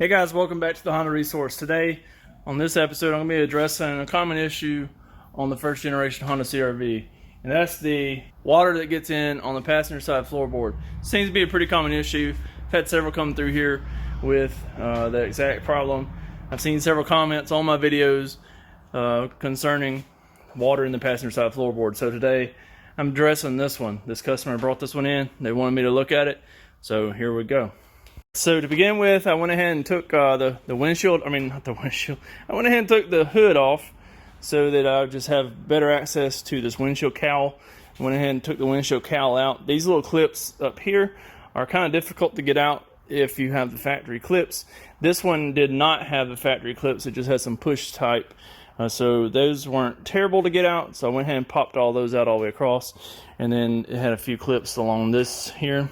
Hey guys, welcome back to the Honda Resource. Today, on this episode, I'm going to be addressing a common issue on the first generation Honda CRV, and that's the water that gets in on the passenger side floorboard. Seems to be a pretty common issue. I've had several come through here with the exact problem. I've seen several comments on my videos concerning water in the passenger side floorboard. So today, I'm addressing this one. This customer brought this one in. They wanted me to look at it, so here we go. So to begin with, I went ahead and took the windshield, I mean not the windshield, I went ahead and took the hood off so that I would just have better access to this windshield cowl. I went ahead and took the windshield cowl out. These little clips up here are kind of difficult to get out if you have the factory clips. This one did not have the factory clips, it just had some push type. So those weren't terrible to get out, so I went ahead and popped all those out all the way across. And then it had a few clips along this here.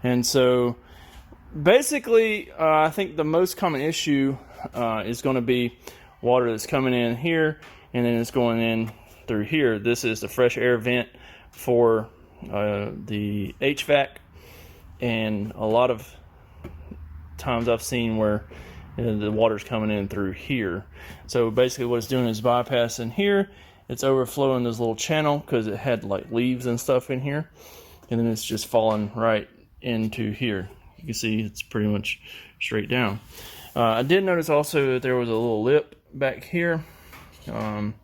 And so basically, I think the most common issue is going to be water that's coming in here and then it's going in through here. This is the fresh air vent for the HVAC, and a lot of times I've seen where the water's coming in through here. So basically what it's doing is bypassing here. It's overflowing this little channel because it had like leaves and stuff in here, and then it's just falling right into here. You can see it's pretty much straight down. I did notice also that there was a little lip back here, right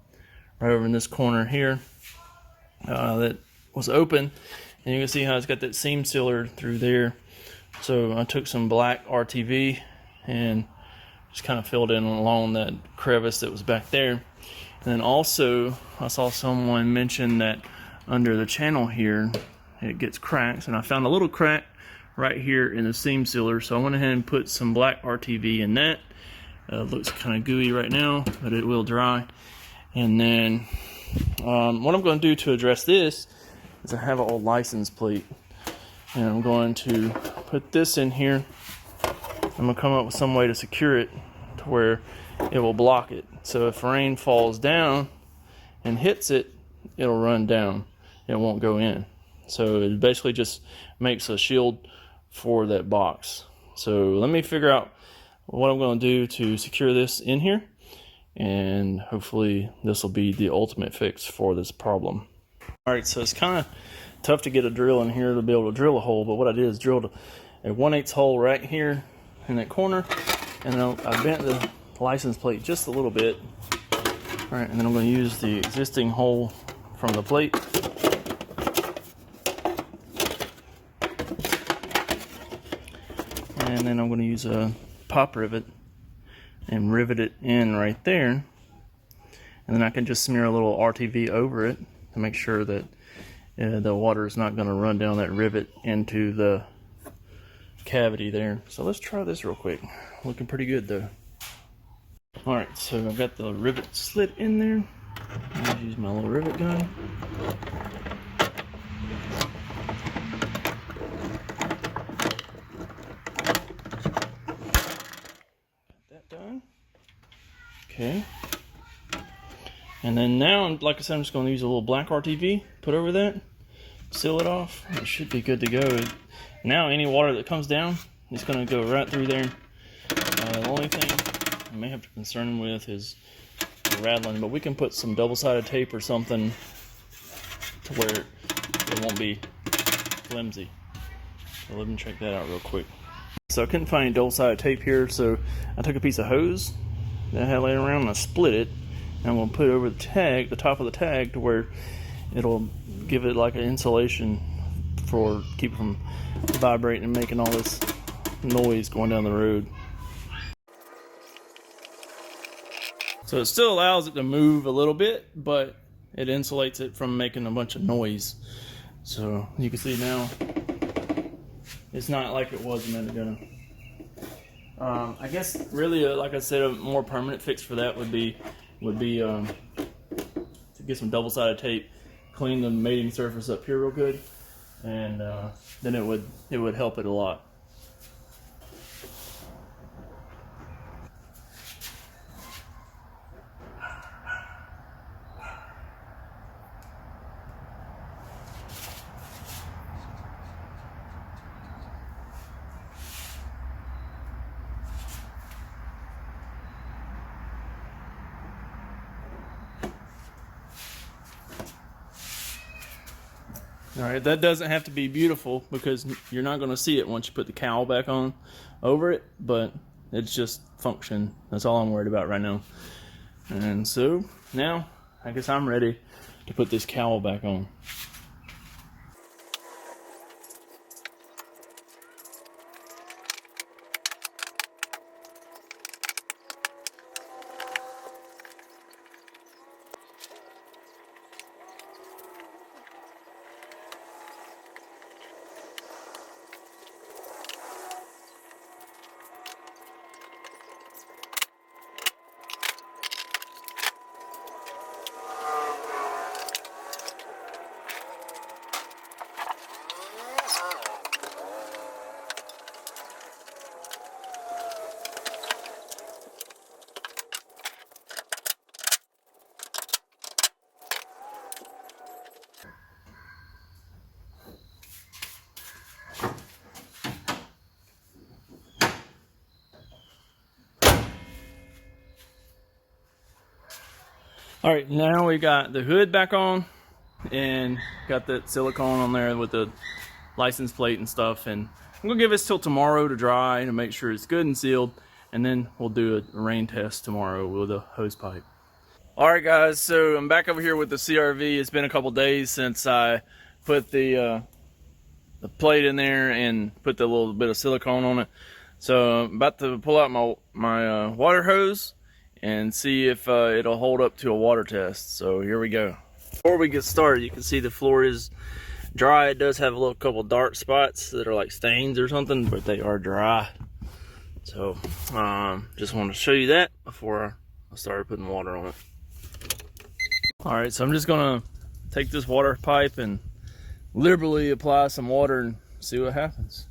over in this corner here, that was open, and you can see how it's got that seam sealer through there. So I took some black RTV and just kind of filled in along that crevice that was back there. And then also I saw someone mention that under the channel here it gets cracks, and I found a little crack right here in the seam sealer, so I went ahead and put some black RTV in that. Looks kind of gooey right now, but it will dry. And then what I'm going to do to address this is I have an old license plate, and I'm going to put this in here. I'm going to come up with some way to secure it to where it will block it. So if rain falls down and hits it, it'll run down. It won't go in. So it basically just makes a shield for that box. So let me figure out what I'm going to do to secure this in here, and hopefully this will be the ultimate fix for this problem. Alright, so it's kind of tough to get a drill in here to be able to drill a hole, but what I did is drilled a 1/8 hole right here in that corner, and then I bent the license plate just a little bit. Alright, and then I'm going to use the existing hole from the plate. And then I'm going to use a pop rivet and rivet it in right there. And then I can just smear a little RTV over it to make sure that the water is not going to run down that rivet into the cavity there. So let's try this real quick. Looking pretty good though. Alright, so I've got the rivet slit in there. I'll use my little rivet gun. Done. Okay. And then now, like I said, I'm just going to use a little black RTV, put over that, seal it off. It should be good to go. Now any water that comes down is going to go right through there. The only thing I may have to concern with is the rattling, but we can put some double-sided tape or something to where it won't be flimsy. So let me check that out real quick. So I couldn't find any double-sided tape here, so I took a piece of hose that I had laying around and I split it, and I'm going to put it over the tag, the top of the tag, to where it'll give it like an insulation for keep it from vibrating and making all this noise going down the road. So it still allows it to move a little bit, but it insulates it from making a bunch of noise. So you can see now it's not like it was a minute ago. I guess really, like I said, a more permanent fix for that would be to get some double-sided tape, clean the mating surface up here real good, and then it would help it a lot. All right, that doesn't have to be beautiful because you're not going to see it once you put the cowl back on over it, but it's just function. That's all I'm worried about right now. And so now I guess I'm ready to put this cowl back on. All right, now we got the hood back on and got that silicone on there with the license plate and stuff. And I'm gonna give this till tomorrow to dry to make sure it's good and sealed. And then we'll do a rain test tomorrow with a hose pipe. All right, guys, so I'm back over here with the CRV. It's been a couple days since I put the plate in there and put the little bit of silicone on it. So I'm about to pull out my water hose and see if it'll hold up to a water test. So here we go. Before we get started, you can see the floor is dry. It does have a little couple dark spots that are like stains or something, but they are dry. So just wanted to show you that before I started putting water on it. All right, so I'm just gonna take this water pipe and liberally apply some water and see what happens.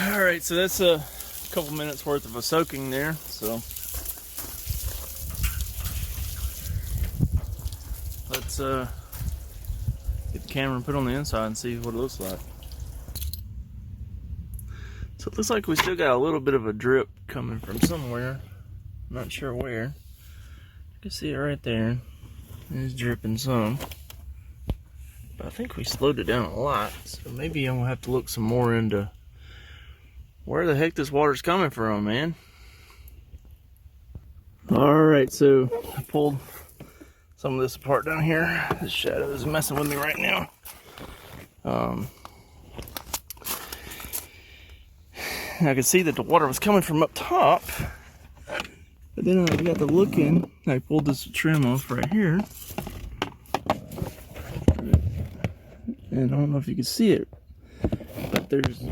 All right, so that's a couple minutes worth of a soaking there. So let's get the camera and put it on the inside and see what it looks like. So it looks like we still got a little bit of a drip coming from somewhere. I'm not sure where. You can see it right there. It's dripping some. But I think we slowed it down a lot. So maybe I'm gonna have to look some more into where the heck this water's coming from, man. All right, so I pulled some of this apart down here. The shadow is messing with me right now. I could see that the water was coming from up top, but then I got to looking. I pulled this trim off right here, and I don't know if you can see it, but there's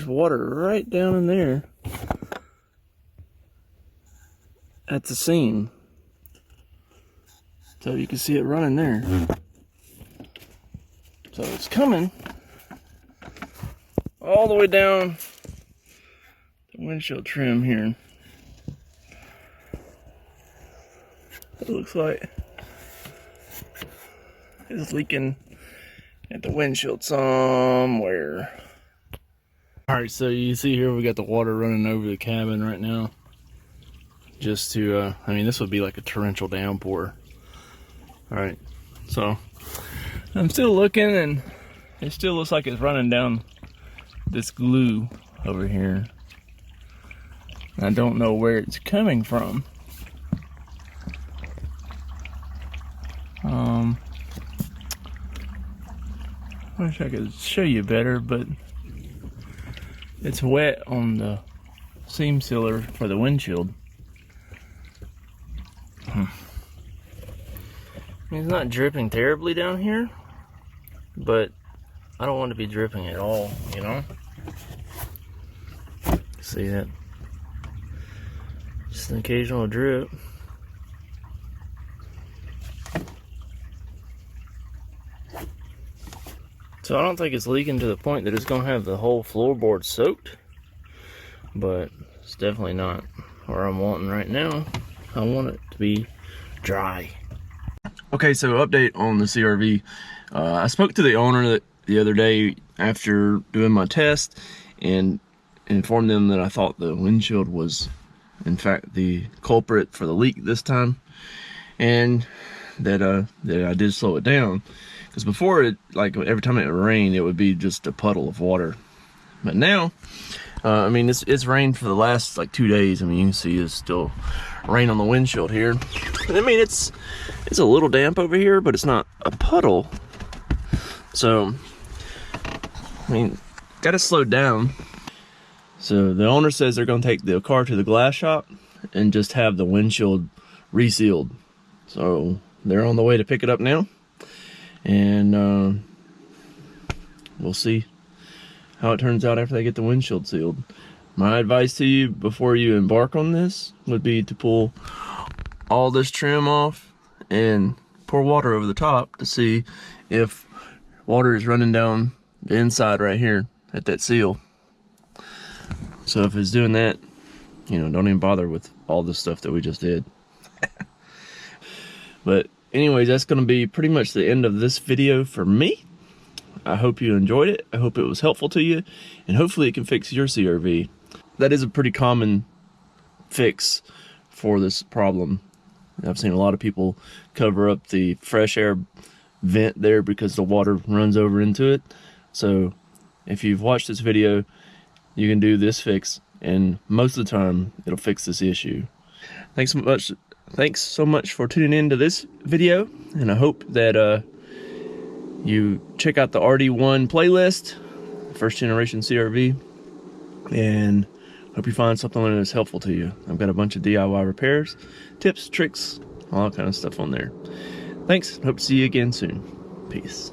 water right down in there at the seam. So you can see it running there. So it's coming all the way down the windshield trim here. It looks like it's leaking at the windshield somewhere. All right, so you see here we got the water running over the cabin right now. Just to, I mean, this would be like a torrential downpour. All right, so I'm still looking, and it still looks like it's running down this glue over here. I don't know where it's coming from. I wish I could show you better, but it's wet on the seam sealer for the windshield. I mean, it's not dripping terribly down here, but I don't want to be dripping at all, you know? See that? Just an occasional drip. So I don't think it's leaking to the point that it's gonna have the whole floorboard soaked, but it's definitely not where I'm wanting right now. I want it to be dry. Okay, so update on the CRV. I spoke to the owner the other day after doing my test and informed them that I thought the windshield was in fact the culprit for the leak this time, and that I did slow it down, because before, it, like every time it rained, it would be just a puddle of water. But now, I mean, it's rained for the last like 2 days. I mean, you can see it's still rain on the windshield here. I mean, it's a little damp over here, but it's not a puddle. So, I mean, gotta slow down. So the owner says they're gonna take the car to the glass shop and just have the windshield resealed. So they're on the way to pick it up now, and we'll see how it turns out after they get the windshield sealed. My advice to you before you embark on this would be to pull all this trim off and pour water over the top to see if water is running down the inside right here at that seal. So if it's doing that, you know, don't even bother with all the stuff that we just did. But anyways, that's going to be pretty much the end of this video for me. I hope you enjoyed it. I hope it was helpful to you, and hopefully it can fix your CRV. That is a pretty common fix for this problem. I've seen a lot of people cover up the fresh air vent there because the water runs over into it. So if you've watched this video, you can do this fix, and most of the time it'll fix this issue. Thanks so much for tuning in to this video, and I hope that you check out the RD1 playlist, first generation CRV, and hope you find something that is helpful to you. I've got a bunch of DIY repairs, tips, tricks, all that kind of stuff on there. Thanks. Hope to see you again soon. Peace.